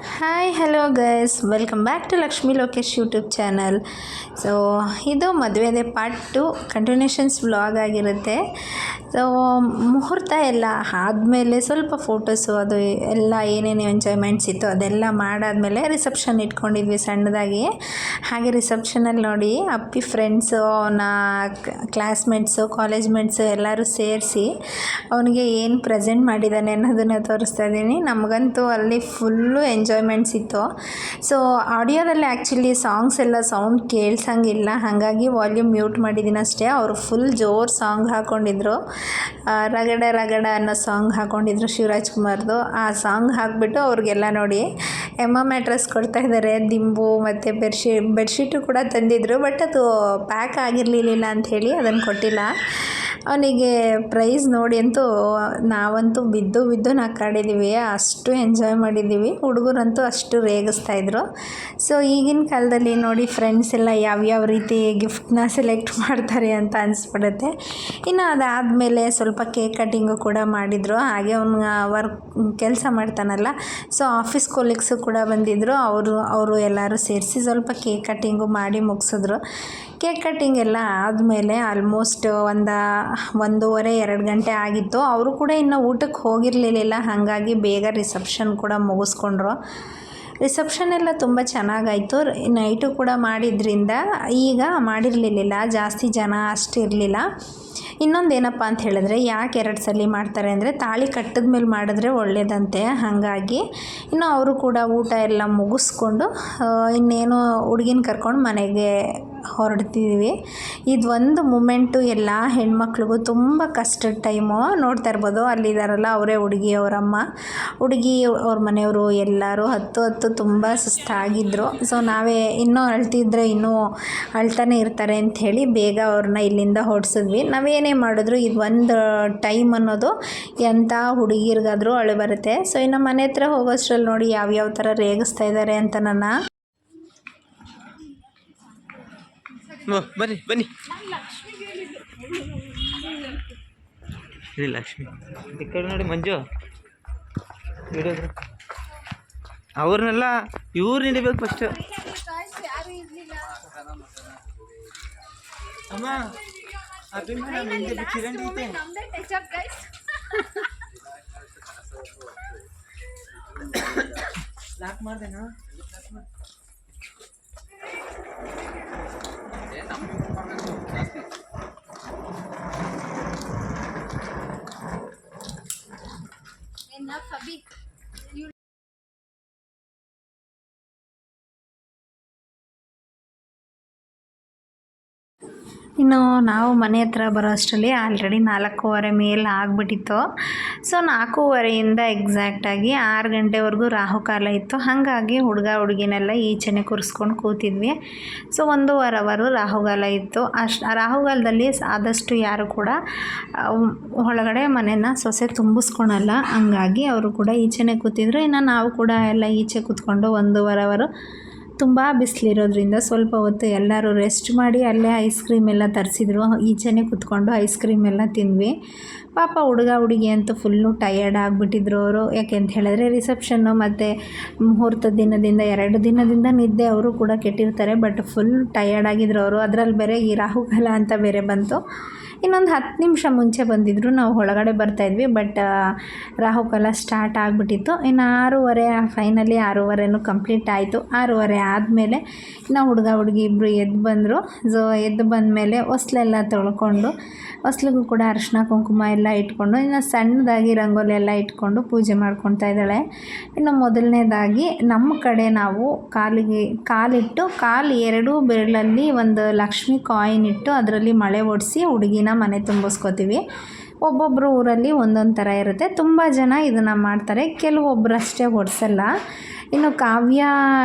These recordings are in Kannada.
Hi hello guys, welcome back to Lakshmi Lokesh YouTube channel. So ಇದು ಮದುವೆದೇ ಪಾರ್ಟ್ 2 ಕಂಟಿನ್ಯೂಷನ್ಸ್ ವ್ಲಾಗ್ ಆಗಿರುತ್ತೆ. ಸೊ ಮುಹೂರ್ತ ಎಲ್ಲ ಆದಮೇಲೆ ಸ್ವಲ್ಪ ಫೋಟೋಸು ಅದು ಎಲ್ಲ ಏನೇನು ಎಂಜಾಯ್ಮೆಂಟ್ಸ್ ಇತ್ತು ಅದೆಲ್ಲ ಮಾಡಾದಮೇಲೆ ರಿಸೆಪ್ಷನ್ ಇಟ್ಕೊಂಡಿದ್ವಿ ಸಣ್ಣದಾಗಿ. ಹಾಗೆ ರಿಸೆಪ್ಷನಲ್ಲಿ ನೋಡಿ ಅಪ್ಪಿ ಫ್ರೆಂಡ್ಸು, ಅವನ ಕ್ಲಾಸ್ಮೇಟ್ಸು, ಕಾಲೇಜ್ ಮೇಟ್ಸು ಎಲ್ಲರೂ ಸೇರಿಸಿ ಅವನಿಗೆ ಏನು ಪ್ರೆಸೆಂಟ್ ಮಾಡಿದ್ದಾನೆ ಅನ್ನೋದನ್ನು ತೋರಿಸ್ತಾ ಇದ್ದೀನಿ. ನಮಗಂತೂ ಅಲ್ಲಿ ಫುಲ್ಲು ಎಂಜಾಯ್ಮೆಂಟ್ಸ್ ಇತ್ತು. ಸೊ ಆಡಿಯೋದಲ್ಲಿ ಆ್ಯಕ್ಚುಲಿ ಸಾಂಗ್ಸ್ ಎಲ್ಲ ಸೌಂಡ್ ಕೇಳ್ಸಂಗಿಲ್ಲ, ಹಾಗಾಗಿ ವಾಲ್ಯೂಮ್ ಮ್ಯೂಟ್ ಮಾಡಿದ್ದೀನಿ ಅಷ್ಟೇ. ಅವರು ಫುಲ್ ಜೋರು ಸಾಂಗ್ ಹಾಕ್ಕೊಂಡಿದ್ರು, ರಗಡ ರಗಡ ಅನ್ನೋ ಸಾಂಗ್ ಹಾಕ್ಕೊಂಡಿದ್ರು ಶಿವರಾಜ್ ಕುಮಾರ್ದು. ಆ ಸಾಂಗ್ ಹಾಕಿಬಿಟ್ಟು ಅವ್ರಿಗೆಲ್ಲ ನೋಡಿ ಮ್ಯಾಟ್ರಸ್ ಕೊಡ್ತಾ ಇದ್ದಾರೆ, ದಿಂಬು ಮತ್ತು ಬೆಡ್ಶೀಟು ಕೂಡ ತಂದಿದ್ರು. ಬಟ್ ಅದು ಪ್ಯಾಕ್ ಆಗಿರಲಿಲ್ಲ ಅಂಥೇಳಿ ಅದನ್ನು ಕೊಟ್ಟಿಲ್ಲ. ಅವನಿಗೆ ಪ್ರೈಸ್ ನೋಡಿ ಅಂತೂ ನಾವಂತೂ ಬಿದ್ದು ಬಿದ್ದು ನಕ್ಕಾಡಿದ್ದೀವಿ, ಅಷ್ಟು ಎಂಜಾಯ್ ಮಾಡಿದ್ದೀವಿ. ಹುಡುಗರಂತೂ ಅಷ್ಟು ರೇಗಿಸ್ತಾಯಿದ್ರು. ಸೊ ಈಗಿನ ಕಾಲದಲ್ಲಿ ನೋಡಿ ಫ್ರೆಂಡ್ಸ್ ಎಲ್ಲ ಯಾವ್ಯಾವ ರೀತಿ ಗಿಫ್ಟನ್ನ ಸೆಲೆಕ್ಟ್ ಮಾಡ್ತಾರೆ ಅಂತ ಅನಿಸ್ಬಿಡುತ್ತೆ. ಇನ್ನು ಅದಾದಮೇಲೆ ಸ್ವಲ್ಪ ಕೇಕ್ ಕಟ್ಟಿಂಗು ಕೂಡ ಮಾಡಿದರು. ಹಾಗೆ ಅವನು ಕೆಲಸ ಮಾಡ್ತಾನಲ್ಲ, ಸೊ ಆಫೀಸ್ ಕೊಲೀಗ್ಸು ಕೂಡ ಬಂದಿದ್ದರು. ಅವರು ಎಲ್ಲರೂ ಸೇರಿಸಿ ಸ್ವಲ್ಪ ಕೇಕ್ ಕಟ್ಟಿಂಗು ಮಾಡಿ ಮುಗಿಸಿದ್ರು. ಕೇಕ್ ಕಟ್ಟಿಂಗ್ ಎಲ್ಲ ಆದಮೇಲೆ ಆಲ್ಮೋಸ್ಟ್ 1:30-2 ಗಂಟೆ ಆಗಿತ್ತು. ಅವರು ಕೂಡ ಇನ್ನೂ ಊಟಕ್ಕೆ ಹೋಗಿರಲಿಲ್ಲ, ಹಾಗಾಗಿ ಬೇಗ ರಿಸೆಪ್ಷನ್ ಕೂಡ ಮುಗಿಸ್ಕೊಂಡ್ರು. ರಿಸೆಪ್ಷನ್ ಎಲ್ಲ ತುಂಬ ಚೆನ್ನಾಗಾಯಿತು. ನೈಟು ಕೂಡ ಮಾಡಿದ್ರಿಂದ ಈಗ ಮಾಡಿರಲಿಲ್ಲ, ಜಾಸ್ತಿ ಜನ ಅಷ್ಟು ಇರಲಿಲ್ಲ. ಇನ್ನೊಂದೇನಪ್ಪ ಅಂತ ಹೇಳಿದ್ರೆ, ಯಾಕೆ 2 ಸಲ ಮಾಡ್ತಾರೆ ಅಂದರೆ ತಾಳಿ ಕಟ್ಟಿದ ಮೇಲೆ ಮಾಡಿದ್ರೆ ಒಳ್ಳೆಯದಂತೆ. ಹಾಗಾಗಿ ಇನ್ನು ಅವರು ಕೂಡ ಊಟ ಎಲ್ಲ ಮುಗಿಸ್ಕೊಂಡು ಇನ್ನೇನು ಹುಡುಗಿನ ಕರ್ಕೊಂಡು ಮನೆಗೆ ಹೊರಡ್ತಿದ್ದೀವಿ. ಇದೊಂದು ಮೂಮೆಂಟು ಎಲ್ಲ ಹೆಣ್ಮಕ್ಳಿಗೂ ತುಂಬ ಕಷ್ಟದ ಟೈಮು. ನೋಡ್ತಾ ಇರ್ಬೋದು, ಅಲ್ಲಿದ್ದಾರಲ್ಲ ಅವರೇ ಹುಡುಗಿ ಅವರಮ್ಮ, ಹುಡುಗಿ ಅವ್ರ ಮನೆಯವರು ಎಲ್ಲರೂ ಹತ್ತು ತುಂಬ ಸುಸ್ತಾಗಿದ್ದರು. ಸೊ ನಾವೇ ಇನ್ನೂ ಅಳ್ತಿದ್ರೆ ಇನ್ನೂ ಅಳ್ತಾನೆ ಇರ್ತಾರೆ ಅಂಥೇಳಿ ಬೇಗ ಅವ್ರನ್ನ ಇಲ್ಲಿಂದ ಹೊರಡಿಸಿದ್ವಿ. ನಾವೇನೇ ಮಾಡಿದ್ರು ಇದು ಒಂದು ಟೈಮ್ ಅನ್ನೋದು ಎಂಥ ಹುಡುಗಿರ್ಗಾದರೂ ಅಳು ಬರುತ್ತೆ. ಸೊ ಇನ್ನು ಮನೆ ಹತ್ರ ಹೋಗೋಷ್ಟ್ರಲ್ಲಿ ನೋಡಿ ಯಾವ್ಯಾವ ಥರ ರೇಗಿಸ್ತಾ ಇದ್ದಾರೆ ಅಂತ ಬನ್ನಿ ಬನ್ನಿ ಲಕ್ಷ್ಮಿ ಈ ಕಡೆ ನೋಡಿ ಮಂಜು ಹಿಡಿದ್ರು. ಅವ್ರನ್ನೆಲ್ಲ ಇವ್ರು ಹಿಡಿಬೇಕು ಫಸ್ಟ್. ಅಮ್ಮ ಚಿರಂಡಿ ಐತೆ, ಲಾಕ್ ಮಾಡ್ದೇನಾ? ಇನ್ನು ನಾವು ಮನೆ ಹತ್ರ ಬರೋ ಅಷ್ಟರಲ್ಲಿ ಆಲ್ರೆಡಿ 4:15 ಮೇಲೆ ಆಗಿಬಿಟ್ಟಿತ್ತು. ಸೊ 4:15 ಎಕ್ಸಾಕ್ಟಾಗಿ 6 ಗಂಟೆವರೆಗೂ ರಾಹುಕಾಲ ಇತ್ತು. ಹಾಗಾಗಿ ಹುಡುಗಿನೆಲ್ಲ ಈಚೆನೆ ಕೂರಿಸ್ಕೊಂಡು ಕೂತಿದ್ವಿ. ಸೊ 1.5 ಅವರು ರಾಹುಕಾಲ ಇತ್ತು. ರಾಹುಕಾಲದಲ್ಲಿ ಆದಷ್ಟು ಯಾರು ಕೂಡ ಒಳಗಡೆ ಮನೆಯನ್ನು ಸೊಸೆ ತುಂಬಿಸ್ಕೊಳಲ್ಲ, ಹಂಗಾಗಿ ಅವರು ಕೂಡ ಈಚೆನೆ ಕೂತಿದ್ರು. ಇನ್ನು ನಾವು ಕೂಡ ಎಲ್ಲ ಈಚೆ ಕೂತ್ಕೊಂಡು 1.5 ಅವರು ತುಂಬ ಬಿಸಿಲಿರೋದ್ರಿಂದ ಸ್ವಲ್ಪ ಹೊತ್ತು ಎಲ್ಲರೂ ರೆಸ್ಟ್ ಮಾಡಿ ಅಲ್ಲೇ ಐಸ್ ಕ್ರೀಮ್ ಎಲ್ಲ ತರಿಸಿದ್ರು. ಈಚೆನೇ ಕೂತ್ಕೊಂಡು ಐಸ್ ಕ್ರೀಮ್ ಎಲ್ಲ ತಿಂದ್ವಿ. ಪಾಪ ಹುಡುಗಿ ಅಂತೂ ಫುಲ್ಲು ಟಯರ್ಡ್ ಆಗಿಬಿಟ್ಟಿದ್ರು ಅವರು. ಯಾಕೆ ಅಂತ ಹೇಳಿದ್ರೆ ರಿಸೆಪ್ಷನ್ನು ಮತ್ತು ಮುಹೂರ್ತದ ದಿನದಿಂದ 2 ದಿನದಿಂದ ನಿದ್ದೆ ಅವರು ಕೂಡ ಕೆಟ್ಟಿರ್ತಾರೆ. ಬಟ್ ಫುಲ್ ಟಯರ್ಡ್ ಆಗಿದ್ರು ಅವರು. ಅದರಲ್ಲಿ ಬೇರೆ ಈ ರಾಹುಕಾಲ ಅಂತ ಬೇರೆ ಬಂತು. ಇನ್ನೊಂದು 10 ನಿಮಿಷ ಮುಂಚೆ ಬಂದಿದ್ದರು, ನಾವು ಒಳಗಡೆ ಬರ್ತಾಯಿದ್ವಿ. ಬಟ್ ರಾಹುಕಾಲ ಸ್ಟಾರ್ಟ್ ಆಗಿಬಿಟ್ಟಿತ್ತು. ಇನ್ನು 6:30 ಫೈನಲಿ 6:30 ಕಂಪ್ಲೀಟ್ ಆಯಿತು. 6:30 ಆದಮೇಲೆ ಇನ್ನು ಹುಡುಗಿ ಇಬ್ಬರು ಎದ್ದು ಬಂದರು. ಸೊ ಎದ್ದು ಬಂದಮೇಲೆ ಹೊಸ್ಲೆಲ್ಲ ತೊಳ್ಕೊಂಡು ಹೊಸ್ಲಿಗೂ ಕೂಡ ಅರಿಶಿನ ಕುಂಕುಮ ಎಲ್ಲ ಇಟ್ಕೊಂಡು ಇನ್ನು ಸಣ್ಣದಾಗಿ ರಂಗೋಲಿ ಎಲ್ಲ ಇಟ್ಕೊಂಡು ಪೂಜೆ ಮಾಡ್ಕೊತಾ ಇದ್ದಾಳೆ. ಇನ್ನು ಮೊದಲನೇದಾಗಿ ನಮ್ಮ ಕಡೆ ನಾವು ಕಾಲಿಟ್ಟು 2 ಬೆರಳಲ್ಲಿ ಒಂದು ಲಕ್ಷ್ಮಿ ಕಾಯಿನ್ ಇಟ್ಟು ಅದರಲ್ಲಿ ಮಳೆ ಒಡಿಸಿ ಹುಡುಗಿನ ಮನೆ ತುಂಬಿಸ್ಕೋತೀವಿ. ಒಬ್ಬೊಬ್ಬರು ಊರಲ್ಲಿ ಒಂದೊಂದು ಥರ ಇರುತ್ತೆ. ತುಂಬ ಜನ ಇದನ್ನು ಮಾಡ್ತಾರೆ, ಕೆಲವೊಬ್ಬರಷ್ಟೇ ಒಡಿಸಲ್ಲ. ಇನ್ನು ಕಾವ್ಯ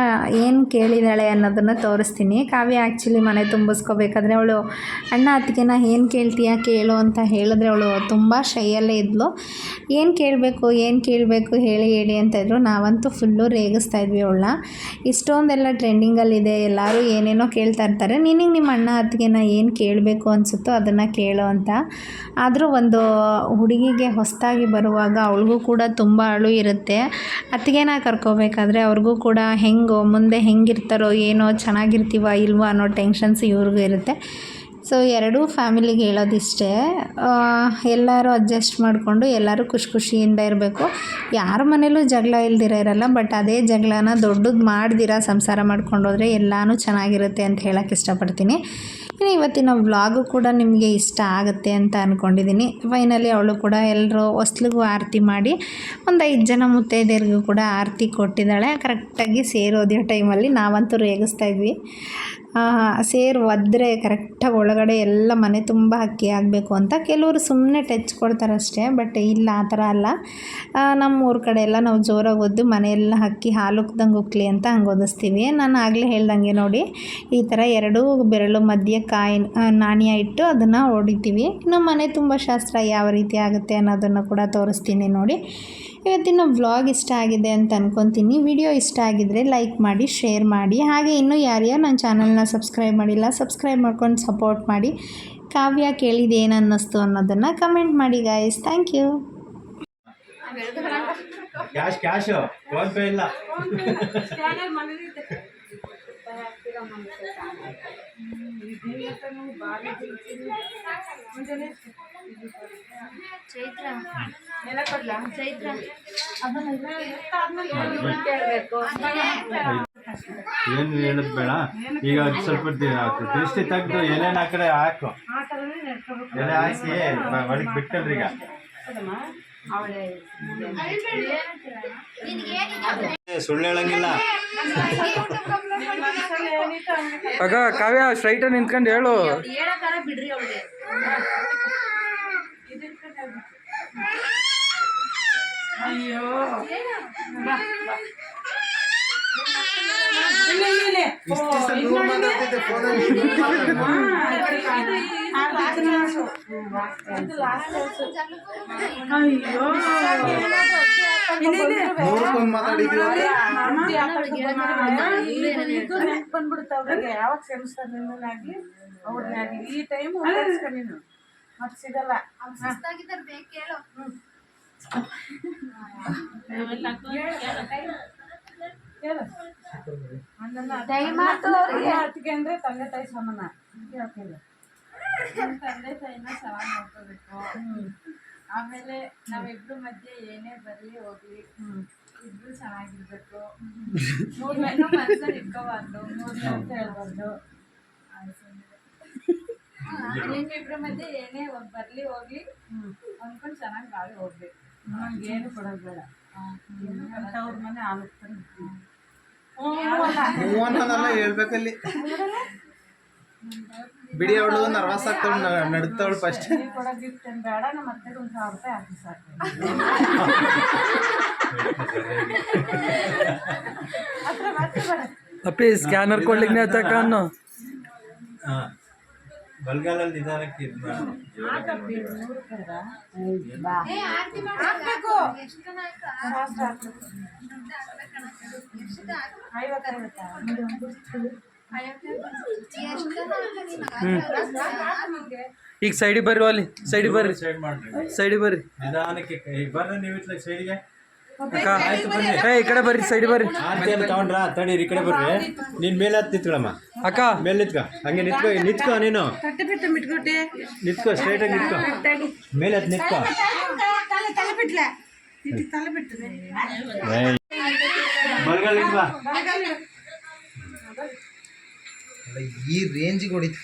ಏನು ಕೇಳಿದಾಳೆ ಅನ್ನೋದನ್ನು ತೋರಿಸ್ತೀನಿ. ಕಾವ್ಯ ಆ್ಯಕ್ಚುಲಿ ಮನೆ ತುಂಬಿಸ್ಕೋಬೇಕಾದ್ರೆ ಅವಳು ಅಣ್ಣ ಅತ್ತಿಗೆನ ಏನು ಕೇಳ್ತೀಯಾ ಕೇಳು ಅಂತ ಹೇಳಿದ್ರೆ ಅವಳು ತುಂಬ ಶೈಯಲ್ಲೇ ಇದ್ಲು. ಏನು ಕೇಳಬೇಕು ಹೇಳಿ ಅಂತ ಇದ್ರು. ನಾವಂತೂ ಫುಲ್ಲು ರೇಗಿಸ್ತಾ ಇದ್ವಿ ಅವಳನ್ನ. ಇಷ್ಟೊಂದೆಲ್ಲ ಟ್ರೆಂಡಿಂಗಲ್ಲಿದೆ, ಎಲ್ಲರೂ ಏನೇನೋ ಕೇಳ್ತಾ ಇರ್ತಾರೆ, ನಿನಗೆ ನಿಮ್ಮ ಅಣ್ಣ ಅತ್ತಿಗೆನ ಏನು ಕೇಳಬೇಕು ಅನಿಸುತ್ತೋ ಅದನ್ನು ಕೇಳು ಅಂತ. ಆದರೂ ಒಂದು ಹುಡುಗಿಗೆ ಹೊಸದಾಗಿ ಬರುವಾಗ ಅವಳಿಗೂ ಕೂಡ ತುಂಬ ಅಳು ಇರುತ್ತೆ. ಅತ್ತಿಗೆನ ಕರ್ಕೋಬೇಕಾದ್ರೆ ಅಂದರೆ ಅವ್ರಿಗೂ ಕೂಡ ಮುಂದೆ ಹೆಂಗಿರ್ತಾರೋ ಏನೋ ಚೆನ್ನಾಗಿರ್ತೀವ ಇಲ್ವೋ ಅನ್ನೋ ಟೆನ್ಷನ್ಸ್ ಇವ್ರಿಗೂ ಇರುತ್ತೆ. ಸೊ ಎರಡೂ ಫ್ಯಾಮಿಲಿಗೆ ಹೇಳೋದಿಷ್ಟೇ, ಎಲ್ಲರೂ ಅಡ್ಜಸ್ಟ್ ಮಾಡಿಕೊಂಡು ಎಲ್ಲರೂ ಖುಷಿಯಿಂದ ಇರಬೇಕು. ಯಾರ ಮನೇಲೂ ಜಗಳ ಇರಲ್ಲ, ಬಟ್ ಅದೇ ಜಗಳನ ದೊಡ್ಡದು ಮಾಡ್ದಿರ ಸಂಸಾರ ಮಾಡ್ಕೊಂಡೋದ್ರೆ ಎಲ್ಲನೂ ಚೆನ್ನಾಗಿರುತ್ತೆ ಅಂತ ಹೇಳೋಕ್ಕೆ ಇಷ್ಟಪಡ್ತೀನಿ. ಇನ್ನು ಇವತ್ತಿನ ವ್ಲಾಗು ಕೂಡ ನಿಮಗೆ ಇಷ್ಟ ಆಗುತ್ತೆ ಅಂತ ಅಂದ್ಕೊಂಡಿದ್ದೀನಿ. ಫೈನಲಿ ಅವಳು ಕೂಡ ಎಲ್ಲರೂ ಹೊಸ್ಲಿಗೂ ಆರತಿ ಮಾಡಿ ಒಂದು 5 ಜನ ಮುತ್ತೈದೆಯರಿಗೂ ಕೂಡ ಆರತಿ ಕೊಟ್ಟಿದ್ದಾಳೆ. ಕರೆಕ್ಟಾಗಿ ಸೇರೋದಿಯೋ ಟೈಮಲ್ಲಿ ನಾವಂತೂ ರೇಗಿಸ್ತಾ ಇದ್ವಿ. ಸೇರು ಒದ್ರೆ ಕರೆಕ್ಟಾಗಿ ಒಳಗಡೆ ಎಲ್ಲ ಮನೆ ತುಂಬ ಅಕ್ಕಿ ಆಗಬೇಕು ಅಂತ. ಕೆಲವರು ಸುಮ್ಮನೆ ಟಚ್ ಕೊಡ್ತಾರಷ್ಟೇ, ಬಟ್ ಇಲ್ಲ ಆ ಥರ ಅಲ್ಲ. ನಮ್ಮೂರ ಕಡೆ ಎಲ್ಲ ನಾವು ಜೋರಾಗಿ ಒದ್ದು ಮನೆಯೆಲ್ಲ ಅಕ್ಕಿ ಹಾಲುಕ್ದಂಗೆ ಉಕ್ಲಿ ಅಂತ ಹಂಗೆ ಒದಿಸ್ತೀವಿ. ನಾನು ಆಗಲೇ ಹೇಳ್ದಂಗೆ ನೋಡಿ ಈ ಥರ 2 ಬೆರಳು ಮಧ್ಯೆ ನಾಣ್ಯ ಇಟ್ಟು ಅದನ್ನು ಹೊಡಿತೀವಿ. ಇನ್ನು ಮನೆ ತುಂಬ ಶಾಸ್ತ್ರ ಯಾವ ರೀತಿ ಆಗುತ್ತೆ ಅನ್ನೋದನ್ನು ಕೂಡ ತೋರಿಸ್ತೀನಿ ನೋಡಿ. ಇವತ್ತಿನ ವ್ಲಾಗ್ ಇಷ್ಟ ಆಗಿದೆ ಅಂತ ಅಂದ್ಕೊತೀನಿ. ವಿಡಿಯೋ ಇಷ್ಟ ಆಗಿದ್ದರೆ ಲೈಕ್ ಮಾಡಿ, ಶೇರ್ ಮಾಡಿ. ಹಾಗೆ ಇನ್ನೂ ಯಾರ್ಯಾರು ನನ್ನ ಚಾನಲ್ನ ಸಬ್ಸ್ಕ್ರೈಬ್ ಮಾಡಿಲ್ಲ ಸಬ್ಸ್ಕ್ರೈಬ್ ಮಾಡ್ಕೊಂಡು ಸಪೋರ್ಟ್ ಮಾಡಿ. ಕಾವ್ಯ ಕೇಳಿದ್ದು ಏನು ಅನ್ನಿಸ್ತು ಅನ್ನೋದನ್ನು ಕಮೆಂಟ್ ಮಾಡಿ guys. Thank you. Cash PhonePe ಇಲ್ಲ. ಏನು ಹೇಳೋದು ಬೇಡ. ಈಗ ಸ್ವಲ್ಪ ದೃಷ್ಟಿ ತೆಗೆದು ಎಲೆನ ಆ ಕಡೆ ಹಾಕು, ಎಲೆ ಹಾಕಿ ಒಳಗೆ ಬಿಟ್ಟಲ್ರಿ. ಈಗ ಸುಳ್ಳು ಹೇಳಂಗಿಲ್ಲ. ಆಗ ಕಾವ್ಯ ಸ್ಟ್ರೈಟ್ ನಿಂತ್ಕೊಂಡು ಹೇಳು. ಬಂದ್ಬಿಡ್ತಾವ್ರಿಗೆ ಯಾವಾಗ ಕ್ಷಮಿಸ್ತಾಗ್ಲಿ ಅವ್ರನ್ನಾಗ್ಲಿ ಈ ಟೈಮ್ ನೀನು ಮತ್ತೆ ಸಿಗಲ್ಲ. ಅತ್ತಿಗೆ ಅಂದ್ರೆ ತಂದೆ ತಾಯಿ ಸಮಾನ. ತಂದೆ ತಾಯಿನ ಚೆನ್ನಾಗಿ ನೋಡ್ಕೋಬೇಕು. ಆಮೇಲೆ ನಾವಿಬ್ರು ಮಧ್ಯೆ ಏನೇ ಬರ್ಲಿ ಹೋಗ್ಲಿ ಇಬ್ರು ಚೆನ್ನಾಗಿರ್ಬೇಕು. ಮನ್ಸಲ್ಲಿ ಇಟ್ಕೋಬಾರ್ದು, ಅಂತ ಹೇಳ್ಬಾರ್ದು. ನಿಮ್ಮಿಬ್ರ ಮಧ್ಯೆ ಏನೇ ಬರ್ಲಿ ಹೋಗ್ಲಿ ಅಂದ್ಕೊಂಡು ಚೆನ್ನಾಗಿ ಬಾಳಿ ಹೋಗ್ಬೇಕು. ಏನು ಕೊಡೋದು ಬೇಡ. ಅವ್ರ ಮನೆ ಆಲೋಗ್ತಾರೆ ಹೇಳ್ಬೇಕಲ್ಲಿ ಬಿಡಿ. ಅವಳು ನರ್ವಸ್ ಆಗ್ತಾಳು, ನಡುತ್ತವಳು ಫಸ್ಟ್. ಕೊಡೋದಿರ್ತೇನೆ ಬೇಡ. ನಮ್ಮ ಅತ್ತೆಗೆ 1,000 ರೂಪಾಯಿ ಹಾಕಿ ಸಾಕು. ಅಪ್ಪಿ ಸ್ಕ್ಯಾನರ್ ಕೊಡ್ಲಿಕ್ಕೆ ತಕೊಂಡು ಬಲ್ಗಾಲಲ್ಲಿ ನಿಧಾನಕ್ಕೆ ಇದು ಈಗ ಸೈಡಿಗೆ ಬರ್ರಿ, ಅಲ್ಲಿ ಸೈಡಿಗೆ ಬರ್ರಿ, ಸೈಡಿಗೆ ಬರ್ರಿ, ನಿಧಾನಕ್ಕೆ ಬರ್ರಿ. ನೀವು ಇಟ್ಲ ಸೈಡಿಗೆ ಈ ಕಡೆ ಬರ್ರಿ, ಸೈಡ್ ಬರ್ರಿ. ತಗೊಂಡ್ರ ತಡೀರಿ, ಈ ಕಡೆ ಬರ್ರಿ. ನೀನ್ ಮೇಲೆ ಹತ್ತು ನಿಂತ್ಕೊಳಮ್ಮ ಅಕ್ಕ, ಮೇಲೆ ನಿಂತ್ಕ. ಹಂಗೆ ನಿಂತ್ಕೋ ನೀನು ನಿಂತ್ಕೋ, ಸ್ಟ್ರೈಟ್ ಆಗಿ ನಿಂತ್ಕೋ, ಮೇಲೆ ಹತ್ತು ನಿಂತ್ಕೋ. ಬಲ್ಗಾಲಿಲ್ವಾ ಈ ರೇಂಜಿಗೆ ಹೊಡಿತ.